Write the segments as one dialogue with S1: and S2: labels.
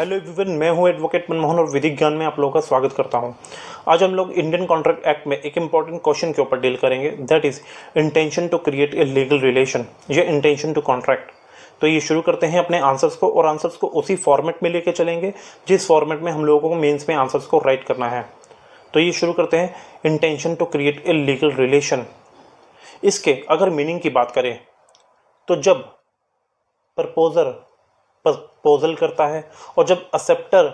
S1: Hello everyone, मैं हूं advocate Manmohan और विधिक ज्ञान में आप लोगों का स्वागत करता हूं। आज हम लोग इंडियन कॉन्ट्रैक्ट एक्ट में एक इंपॉर्टेंट क्वेश्चन के ऊपर डील करेंगे, that is intention to create a legal relation या इंटेंशन टू कॉन्ट्रैक्ट। तो ये शुरू करते हैं अपने आंसर्स को, और आंसर्स को उसी फॉर्मेट में लेके चलेंगे जिस फॉर्मेट में हम लोगों को मेंस में आंसर्स को राइट करना है। तो ये शुरू करते हैं, intention to create a legal relation. इसके अगर मीनिंग की बात करें तो जब प्रपोजल करता है और जब एक्सेप्टर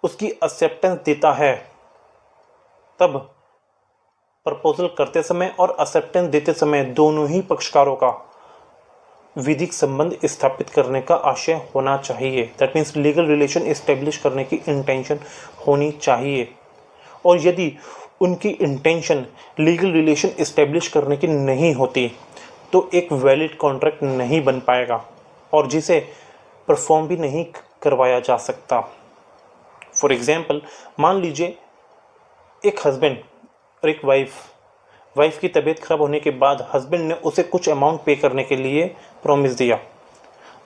S1: उसकी एक्सेप्टेंस देता है, तब प्रपोजल करते समय और एक्सेप्टेंस देते समय दोनों ही पक्षकारों का विधिक संबंध स्थापित करने का आशय होना चाहिए। That means legal relation establish करने की इंटेंशन होनी चाहिए। और यदि उनकी इंटेंशन लीगल रिलेशन एस्टेब्लिश करने की नहीं होती तो एक वैलिड कॉन्ट्रैक्ट नहीं बन पाएगा और जिसे परफॉर्म भी नहीं करवाया जा सकता। फॉर एग्जाम्पल, मान लीजिए एक हस्बैंड और एक वाइफ की तबीयत खराब होने के बाद हस्बैंड ने उसे कुछ अमाउंट पे करने के लिए प्रॉमिस दिया,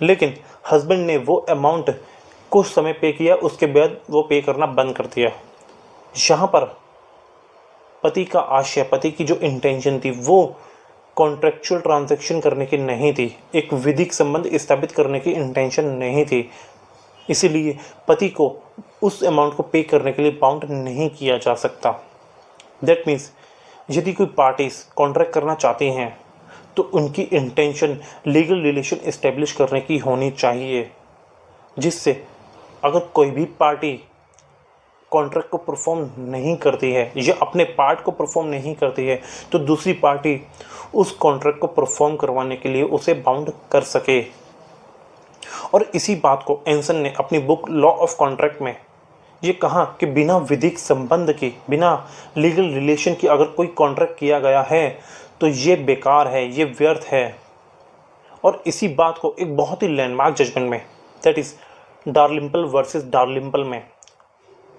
S1: लेकिन हस्बैंड ने वो अमाउंट कुछ समय पे किया, उसके बाद वो पे करना बंद कर दिया। यहाँ पर पति का आशय, पति की जो इंटेंशन थी वो कॉन्ट्रेक्चुअल ट्रांजैक्शन करने की नहीं थी, एक विधिक संबंध स्थापित करने की इंटेंशन नहीं थी। इसीलिए पति को उस अमाउंट को पे करने के लिए बाउंड नहीं किया जा सकता। दैट मीन्स यदि कोई पार्टीज कॉन्ट्रैक्ट करना चाहती हैं तो उनकी इंटेंशन लीगल रिलेशन एस्टेब्लिश करने की होनी चाहिए, जिससे अगर कोई भी पार्टी कॉन्ट्रैक्ट को परफॉर्म नहीं करती है या अपने पार्ट को परफॉर्म नहीं करती है तो दूसरी पार्टी उस कॉन्ट्रैक्ट को परफॉर्म करवाने के लिए उसे बाउंड कर सके। और इसी बात को एंसन ने अपनी बुक लॉ ऑफ कॉन्ट्रैक्ट में ये कहा कि बिना विधिक संबंध के, बिना लीगल रिलेशन की अगर कोई कॉन्ट्रैक्ट किया गया है तो ये बेकार है, ये व्यर्थ है। और इसी बात को एक बहुत ही लैंडमार्क जजमेंट में, दैट इज डार्लिंपल वर्सेस डार्लिंपल में,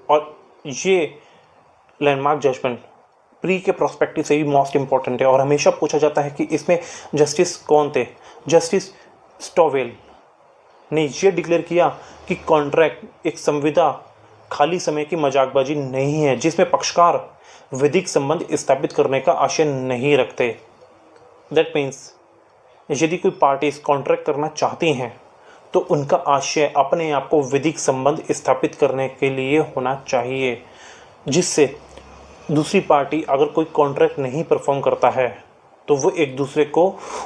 S1: और ये लैंडमार्क जजमेंट प्री के प्रोस्पेक्टिव से भी मोस्ट इंपॉर्टेंट है और हमेशा पूछा जाता है कि इसमें जस्टिस कौन थे। जस्टिस स्टोवेल ने ये डिक्लेयर किया कि कॉन्ट्रैक्ट एक संविदा खाली समय की मजाकबाजी नहीं है जिसमें पक्षकार विधिक संबंध स्थापित करने का आशय नहीं रखते। दैट मीन्स यदि कोई पार्टीज कॉन्ट्रैक्ट करना चाहती हैं तो उनका आशय अपने आप को विधिक संबंध स्थापित करने के लिए होना चाहिए, जिससे दूसरी पार्टी अगर कोई कॉन्ट्रैक्ट नहीं परफॉर्म करता है तो वो एक दूसरे को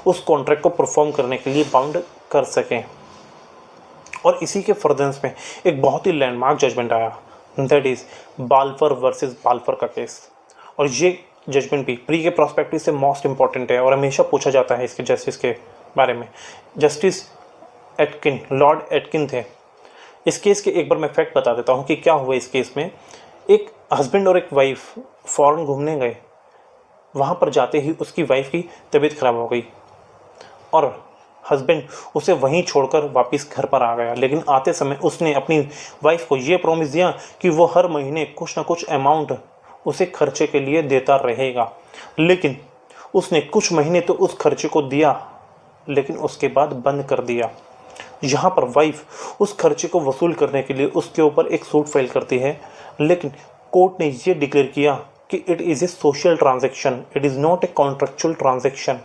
S1: उस कॉन्ट्रैक्ट को परफॉर्म करने के लिए बाउंड कर सकें। और इसी के फर्दरेंस में एक बहुत ही लैंडमार्क जजमेंट आया, दैट इज बाल्फर वर्सेस बाल्फर का केस। और ये जजमेंट भी प्री के प्रोस्पेक्टिव से मोस्ट इंपॉर्टेंट है और हमेशा पूछा जाता है इसके जस्टिस के बारे में। जस्टिस एटकिन, लॉर्ड एटकिन थे। इस केस के एक बार मैं फैक्ट बता देता हूँ कि क्या हुआ इस केस में। एक हस्बैंड और एक वाइफ फॉरेन घूमने गए, वहाँ पर जाते ही उसकी वाइफ की तबीयत खराब हो गई और हस्बैंड उसे वहीं छोड़कर वापस घर पर आ गया। लेकिन आते समय उसने अपनी वाइफ को ये प्रॉमिस दिया कि वो हर महीने कुछ ना कुछ अमाउंट उसे खर्चे के लिए देता रहेगा। लेकिन उसने कुछ महीने तो उस खर्चे को दिया, लेकिन उसके बाद बंद कर दिया। यहाँ पर वाइफ उस खर्चे को वसूल करने के लिए उसके ऊपर एक सूट फाइल करती है, लेकिन कोर्ट ने ये डिक्लेयर किया कि it is a social transaction, it is not a contractual transaction.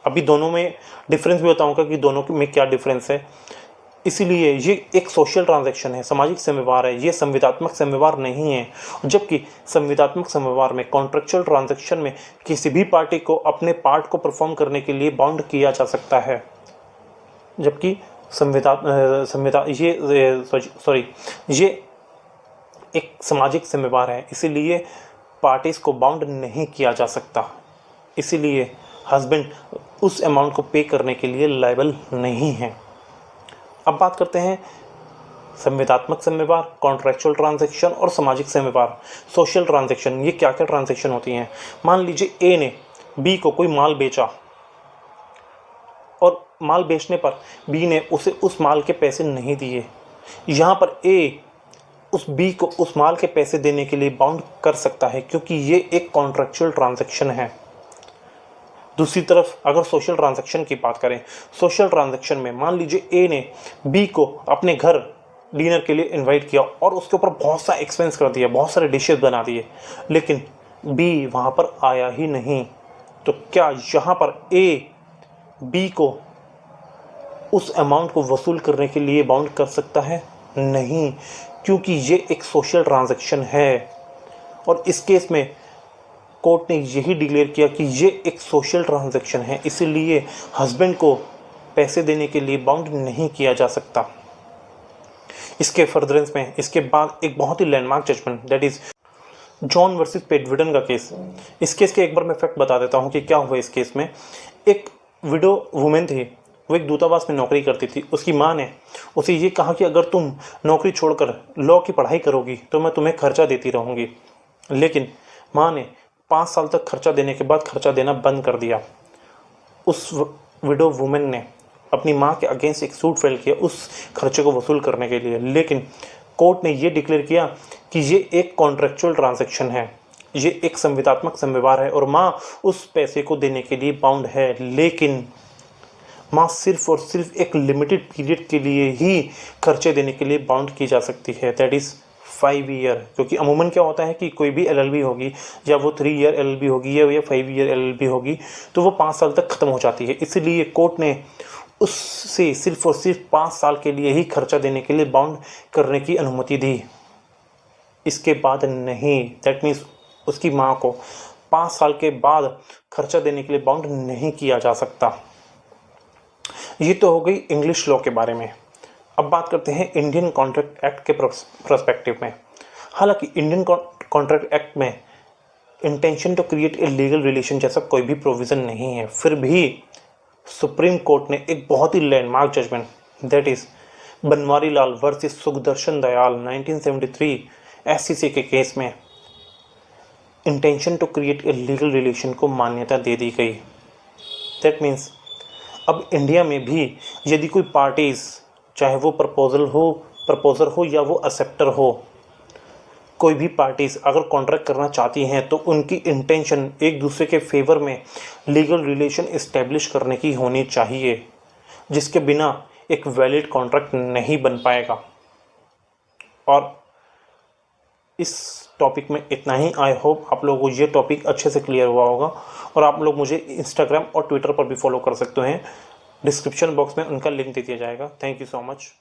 S1: अभी दोनों में डिफरेंस भी बताऊंगा कि दोनों में क्या डिफरेंस है। इसीलिए ये एक सोशल ट्रांजैक्शन है, सामाजिक समव्यवहार है, ये संविदात्मक समव्यवहार नहीं है। जबकि संविदात्मक समव्यवहार में, कॉन्ट्रेक्चुअल ट्रांजैक्शन में किसी भी पार्टी को अपने पार्ट को परफॉर्म करने के लिए बाउंड किया जा सकता है, जबकि ये एक सामाजिक समव्यवहार है, इसीलिए पार्टीज को बाउंड नहीं किया जा सकता। इसीलिए हस्बैंड उस अमाउंट को पे करने के लिए लायबल नहीं है। अब बात करते हैं संविदात्मक समव्यवहार, कॉन्ट्रेक्चुअल ट्रांजैक्शन और सामाजिक समव्यवहार। सोशल ट्रांजैक्शन, ये क्या क्या ट्रांजैक्शन होती हैं। मान लीजिए ए ने बी को कोई माल बेचा और माल बेचने पर बी ने उसे उस माल के पैसे नहीं दिए। यहाँ पर ए उस बी को उस माल के पैसे देने के लिए बाउंड कर सकता है क्योंकि ये एक कॉन्ट्रेक्चुअल ट्रांजैक्शन है। दूसरी तरफ अगर सोशल ट्रांजैक्शन की बात करें, सोशल ट्रांजैक्शन में मान लीजिए ए ने बी को अपने घर डिनर के लिए इनवाइट किया और उसके ऊपर बहुत सा एक्सपेंस कर दिया, बहुत सारे डिशेस बना दिए, लेकिन बी वहाँ पर आया ही नहीं। तो क्या यहाँ पर ए बी को उस अमाउंट को वसूल करने के लिए बाउंड कर सकता है? नहीं, क्योंकि ये एक सोशल ट्रांजैक्शन है और इस केस में कोर्ट ने यही डिक्लेयर किया कि ये एक सोशल ट्रांजैक्शन है, इसीलिए हस्बैंड को पैसे देने के लिए बाउंड नहीं किया जा सकता। इसके फर्दरेंस में इसके बाद एक बहुत ही landmark judgement, that is John versus पेटविडन का केस। इस केस के एक बार मैं फैक्ट बता देता हूँ कि क्या हुआ इस केस में। एक विडो वुमेन थी, वो एक दूतावास में नौकरी करती थी। उसकी माँ ने उसे ये कहा कि अगर तुम नौकरी छोड़कर लॉ की पढ़ाई करोगी तो मैं तुम्हें खर्चा देती रहूँगी, लेकिन माँ ने 5 साल तक खर्चा देने के बाद खर्चा देना बंद कर दिया। उस विडो वुमेन ने अपनी माँ के अगेंस्ट एक सूट फाइल किया उस खर्चे को वसूल करने के लिए, लेकिन कोर्ट ने ये डिक्लेयर किया कि ये एक कॉन्ट्रेक्चुअल ट्रांजैक्शन है, ये एक संविदात्मक संव्यवहार है और माँ उस पैसे को देने के लिए बाउंड है। लेकिन माँ सिर्फ और सिर्फ एक लिमिटेड पीरियड के लिए ही खर्चे देने के लिए बाउंड की जा सकती है, दैट इज़ 5 ईयर। क्योंकि अमूमन क्या होता है कि कोई भी LLB होगी या वो 3 ईयर LLB होगी या 5 ईयर LLB होगी तो वो 5 साल तक ख़त्म हो जाती है। इसलिए कोर्ट ने उससे सिर्फ और सिर्फ 5 साल के लिए ही खर्चा देने के लिए बाउंड करने की अनुमति दी, इसके बाद नहीं। दैट मीन्स उसकी माँ को 5 साल के बाद खर्चा देने के लिए बाउंड नहीं किया जा सकता। ये तो हो गई इंग्लिश लॉ के बारे में। अब बात करते हैं इंडियन कॉन्ट्रैक्ट एक्ट के पर्सपेक्टिव में। हालांकि इंडियन कॉन्ट्रैक्ट एक्ट में intention to create a legal relation जैसा कोई भी प्रोविज़न नहीं है, फिर भी सुप्रीम कोर्ट ने एक बहुत ही landmark judgement, that is Banwari Lal versus Sukhdarshan Dayal 1973 SCC के केस में intention to create a legal relation को मान्यता दे दी गई। दैट मीन्स अब इंडिया में भी यदि कोई पार्टीज़, चाहे वो प्रपोजर हो या वो एक्सेप्टर हो, कोई भी पार्टीज़ अगर कॉन्ट्रैक्ट करना चाहती हैं तो उनकी इंटेंशन एक दूसरे के फेवर में लीगल रिलेशन इस्टेब्लिश करने की होनी चाहिए, जिसके बिना एक वैलिड कॉन्ट्रैक्ट नहीं बन पाएगा। और इस टॉपिक में इतना ही। आई होप आप लोगों को ये टॉपिक अच्छे से क्लियर हुआ होगा और आप लोग मुझे इंस्टाग्राम और ट्विटर पर भी फॉलो कर सकते हैं, डिस्क्रिप्शन बॉक्स में उनका लिंक दे दिया जाएगा। Thank you so much.